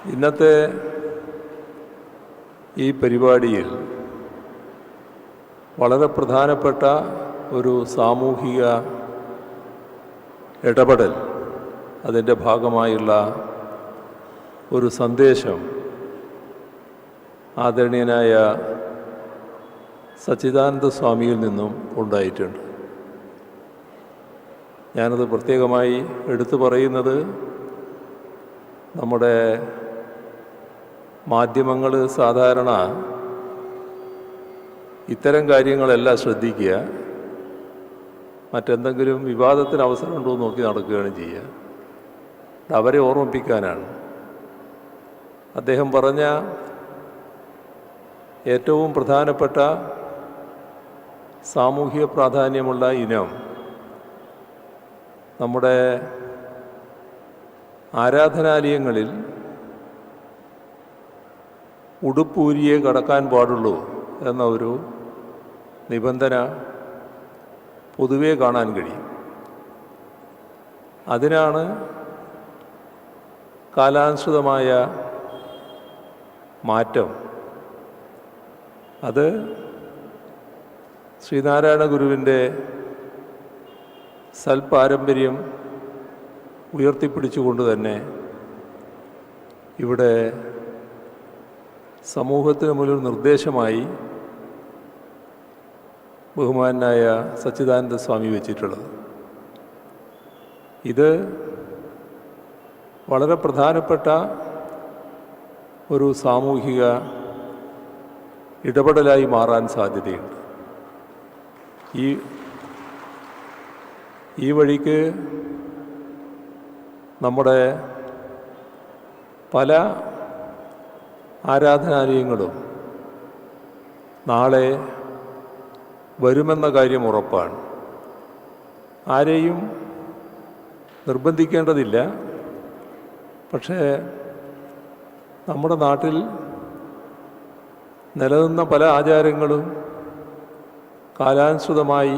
ഇന്നത്തെ ഈ പരിപാടിയിൽ വളരെ പ്രധാനപ്പെട്ട ഒരു സാമൂഹിക ഇടപെടൽ, അതിൻ്റെ ഭാഗമായുള്ള ഒരു സന്ദേശം ആദരണീയനായ സച്ചിദാനന്ദ സ്വാമിയിൽ നിന്നും ഉണ്ടായിട്ടുണ്ട്. ഞാനത് പ്രത്യേകമായി എടുത്തു പറയുന്നത് നമ്മുടെ മാധ്യമങ്ങൾ സാധാരണ ഇത്തരം കാര്യങ്ങളെല്ലാം ശ്രദ്ധിക്കുക, മറ്റെന്തെങ്കിലും വിവാദത്തിന് അവസരമുണ്ടോ എന്ന് നോക്കി നടക്കുകയാണ് ചെയ്യുക. അവരെ ഓർമ്മിപ്പിക്കാനാണ്. അദ്ദേഹം പറഞ്ഞ ഏറ്റവും പ്രധാനപ്പെട്ട സാമൂഹിക പ്രാധാന്യമുള്ള ഇനം നമ്മുടെ ആരാധനാലയങ്ങളിൽ ഉടുപ്പൂരിയെ കടക്കാൻ പാടുള്ളൂ എന്ന ഒരു നിബന്ധന പൊതുവെ കാണാൻ കഴിയും. അതിനാണ് കാലാനുസൃതമായ മാറ്റം. അത് ശ്രീനാരായണ ഗുരുവിൻ്റെ സൽപാരമ്പര്യം ഉയർത്തിപ്പിടിച്ചുകൊണ്ട് തന്നെ ഇവിടെ സമൂഹത്തിന് മുന്നിൽ നിർദ്ദേശമായി ബഹുമാനായ സച്ചിദാനന്ദ സ്വാമി വച്ചിട്ടുള്ളത്. ഇത് വളരെ പ്രധാനപ്പെട്ട ഒരു സാമൂഹിക ഇടപെടലായി മാറാൻ സാധ്യതയുണ്ട്. ഈ വഴിക്ക് നമ്മുടെ പല ആരാധനാലയങ്ങളും നാളെ വരുമെന്ന കാര്യം ഉറപ്പാണ്. ആരെയും നിർബന്ധിക്കേണ്ടതില്ല. പക്ഷേ നമ്മുടെ നാട്ടിൽ നിലനിന്ന പല ആചാരങ്ങളും കാലാനുസൃതമായി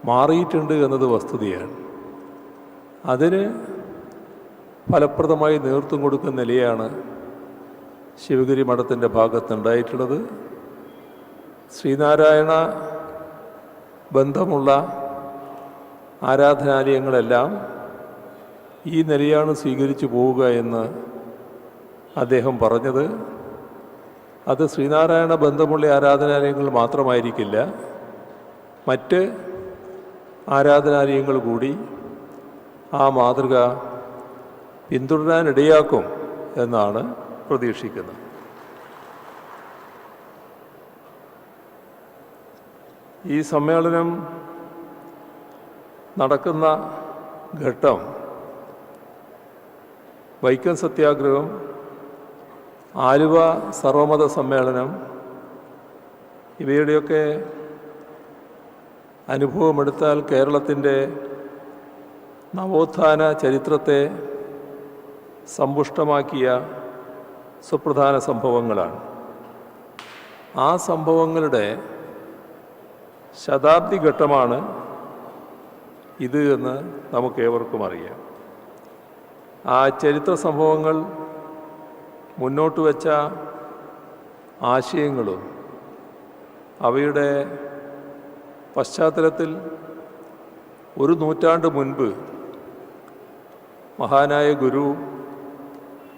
മാറിയിട്ടുണ്ട് എന്നത് വസ്തുതയാണ്. അതിന് ഫലപ്രദമായി നേതൃത്വം കൊടുക്കുന്ന നിലയാണ് ശിവഗിരി മഠത്തിൻ്റെ ഭാഗത്തുണ്ടായിട്ടുള്ളത്. ശ്രീനാരായണ ബന്ധമുള്ള ആരാധനാലയങ്ങളെല്ലാം ഈ നിലയാണ് സ്വീകരിച്ചു പോവുക എന്ന് അദ്ദേഹം പറഞ്ഞത്. അത് ശ്രീനാരായണ ബന്ധമുള്ള ആരാധനാലയങ്ങൾ മാത്രമായിരിക്കില്ല, മറ്റ് ആരാധനാലയങ്ങൾ കൂടി ആ മാതൃക പിന്തുടരാനിടയാക്കും എന്നാണ് പ്രതീക്ഷിക്കുന്നത്. ഈ സമ്മേളനം നടക്കുന്ന ഘട്ടം വൈക്കം സത്യാഗ്രഹം, ആലുവ സർവമത സമ്മേളനം, ഇവയുടെയൊക്കെ അനുഭവമെടുത്താൽ കേരളത്തിൻ്റെ നവോത്ഥാന ചരിത്രത്തെ സമ്പുഷ്ടമാക്കിയ സുപ്രധാന സംഭവങ്ങളാണ്. ആ സംഭവങ്ങളുടെ ശതാബ്ദി ഘട്ടമാണ് ഇത് എന്ന് നമുക്കേവർക്കും അറിയാം. ആ ചരിത്ര സംഭവങ്ങൾ മുന്നോട്ട് വച്ച ആശയങ്ങളും അവയുടെ പശ്ചാത്തലത്തിൽ ഒരു നൂറ്റാണ്ട് മുൻപ് മഹാനായ ഗുരു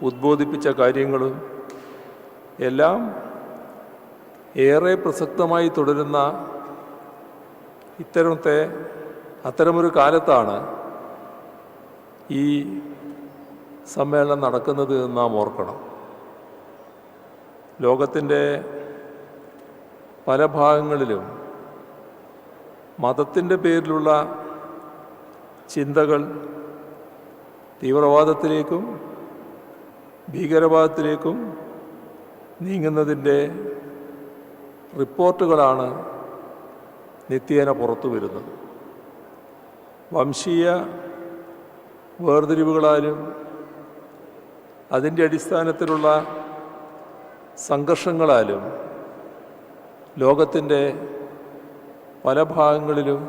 ഉദ്ബോധിപ്പിച്ച കാര്യങ്ങളും എല്ലാം ഏറെ പ്രസക്തമായി തുടരുന്ന അത്തരമൊരു കാലത്താണ് ഈ സമ്മേളനം നടക്കുന്നത് എന്ന് നാം ഓർക്കണം. ലോകത്തിൻ്റെ പല ഭാഗങ്ങളിലും മതത്തിൻ്റെ പേരിലുള്ള ചിന്തകൾ തീവ്രവാദത്തിലേക്കും ഭീകരവാദത്തിലേക്കും നീങ്ങുന്നതിൻ്റെ റിപ്പോർട്ടുകളാണ് നിത്യേന പുറത്തു വരുന്നത്. വംശീയ വേർതിരിവുകളാലും അതിൻ്റെ അടിസ്ഥാനത്തിലുള്ള സംഘർഷങ്ങളാലും ലോകത്തിൻ്റെ പല ഭാഗങ്ങളിലും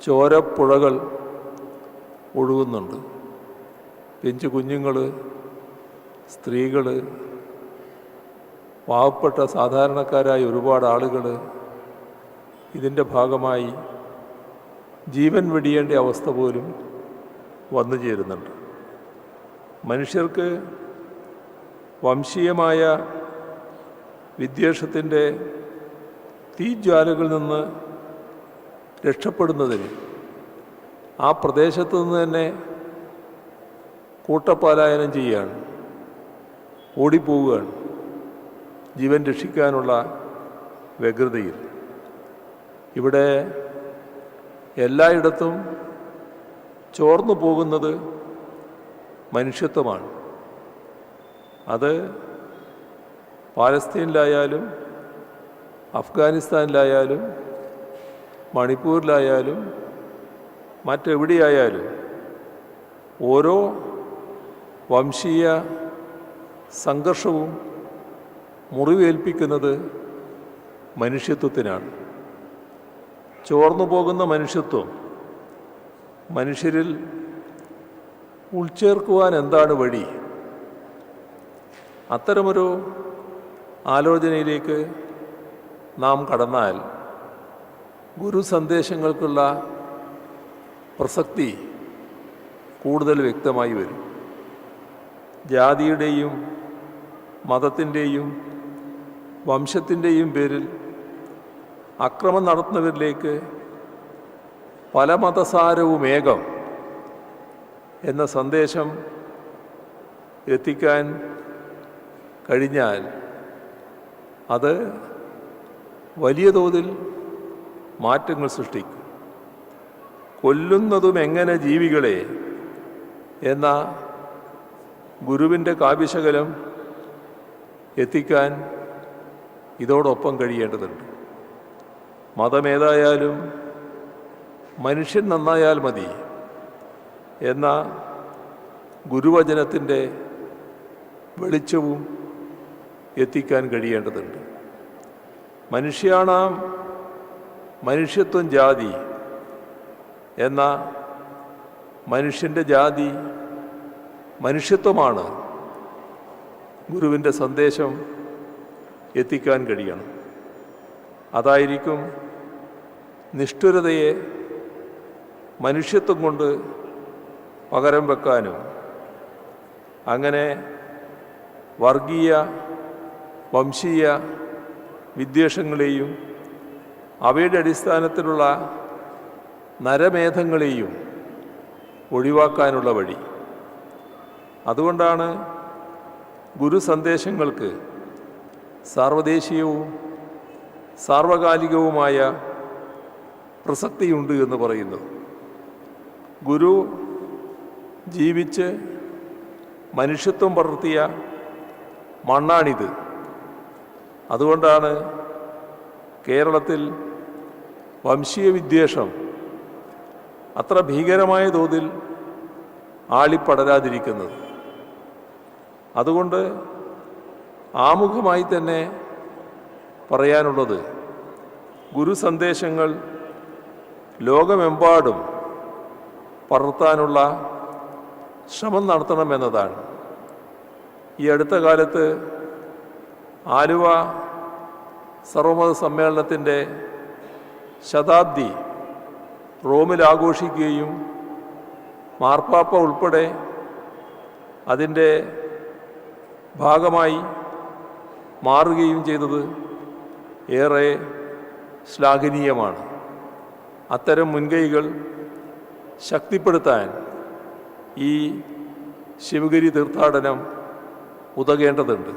ചോരപ്പുഴകൾ ഒഴുകുന്നുണ്ട്. പിഞ്ചു കുഞ്ഞുങ്ങൾ സ്ത്രീകൾ, പാവപ്പെട്ട സാധാരണക്കാരായ ഒരുപാട് ആളുകൾ ഇതിൻ്റെ ഭാഗമായി ജീവൻ വെടിയേണ്ട അവസ്ഥ പോലും വന്നു ചേരുന്നുണ്ട്. മനുഷ്യർക്ക് വംശീയമായ വിദ്വേഷത്തിൻ്റെ തീജ്വാലകളിൽ നിന്ന് രക്ഷപ്പെടുന്നതിന് ആ പ്രദേശത്തു നിന്ന് തന്നെ കൂട്ടപലായനം ചെയ്യുകയാണ്, ഓടിപ്പോവുകയാണ് ജീവൻ രക്ഷിക്കാനുള്ള വ്യഗ്രതയിൽ. ഇവിടെ എല്ലായിടത്തും ചോർന്നു പോകുന്നത് മനുഷ്യത്വമാണ്. അത് പാലസ്തീനിലായാലും അഫ്ഗാനിസ്ഥാനിലായാലും മണിപ്പൂരിലായാലും മറ്റെവിടെയായാലും ഓരോ വംശീയ സംഘർഷവും മുറിവേൽപ്പിക്കുന്നത് മനുഷ്യത്വത്തിനാണ്. ചോർന്നു പോകുന്ന മനുഷ്യത്വം മനുഷ്യരിൽ ഉൾച്ചേർക്കുവാൻ എന്താണ് വഴി? അത്തരമൊരു ആലോചനയിലേക്ക് നാം കടന്നാൽ ഗുരു സന്ദേശങ്ങൾക്കുള്ള പ്രസക്തി കൂടുതൽ വ്യക്തമായി വരും. ജാതിയുടെയും മതത്തിൻ്റെയും വംശത്തിൻ്റെയും പേരിൽ അക്രമം നടത്തുന്നവരിലേക്ക് പല മതസാരവും ഏകം എന്ന സന്ദേശം എത്തിക്കാൻ കഴിഞ്ഞാൽ അത് വലിയ തോതിൽ മാറ്റങ്ങൾ സൃഷ്ടിക്കും. കൊല്ലുന്നതും എങ്ങനെ ജീവികളെ എന്ന ഗുരുവിൻ്റെ കാവ്യശകലം എത്തിക്കാൻ ഇതോടൊപ്പം കഴിയേണ്ടതുണ്ട്. മതമേതായാലും മനുഷ്യൻ നന്നായാൽ മതി എന്ന ഗുരുവചനത്തിൻ്റെ വെളിച്ചവും എത്തിക്കാൻ കഴിയേണ്ടതുണ്ട്. മനുഷ്യാണാം മനുഷ്യത്വം ജാതി എന്ന മനുഷ്യൻ്റെ ജാതി മനുഷ്യത്വമാണ് ഗുരുവിൻ്റെ സന്ദേശം എത്തിക്കാൻ കഴിയണം. അതായിരിക്കും നിഷ്ഠുരതയെ മനുഷ്യത്വം കൊണ്ട് പകരം വെക്കാനും അങ്ങനെ വർഗീയ വംശീയ വിദ്വേഷങ്ങളെയും അവയുടെ അടിസ്ഥാനത്തിലുള്ള നരമേധങ്ങളെയും ഒഴിവാക്കാനുള്ള വഴി. അതുകൊണ്ടാണ് ഗുരു സന്ദേശങ്ങൾക്ക് സാർവദേശീയവും സാർവകാലികവുമായ പ്രസക്തിയുണ്ട് എന്ന് പറയുന്നത്. ഗുരു ജീവിച്ച് മനുഷ്യത്വം പടർത്തിയ മണ്ണാണിത്. അതുകൊണ്ടാണ് കേരളത്തിൽ വംശീയ വിദ്വേഷം അത്ര ഭീകരമായ തോതിൽ ആളിപ്പടരാതിരിക്കുന്നത്. അതുകൊണ്ട് ആമുഖമായി തന്നെ പറയാനുള്ളത് ഗുരു സന്ദേശങ്ങൾ ലോകമെമ്പാടും പടർത്താനുള്ള ശ്രമം നടത്തണമെന്നതാണ്. ഈ അടുത്ത കാലത്ത് ആലുവ സർവമത സമ്മേളനത്തിൻ്റെ ശതാബ്ദി റോമിൽ ആഘോഷിക്കുകയും മാർപ്പാപ്പ ഉൾപ്പെടെ അതിൻ്റെ ഭാഗമായി മാറുകയും ചെയ്തത് ഏറെ ശ്ലാഘനീയമാണ്. അത്തരം മുൻകൈകൾ ശക്തിപ്പെടുത്താൻ ഈ ശിവഗിരി തീർത്ഥാടനം ഉതകേണ്ടതുണ്ട്.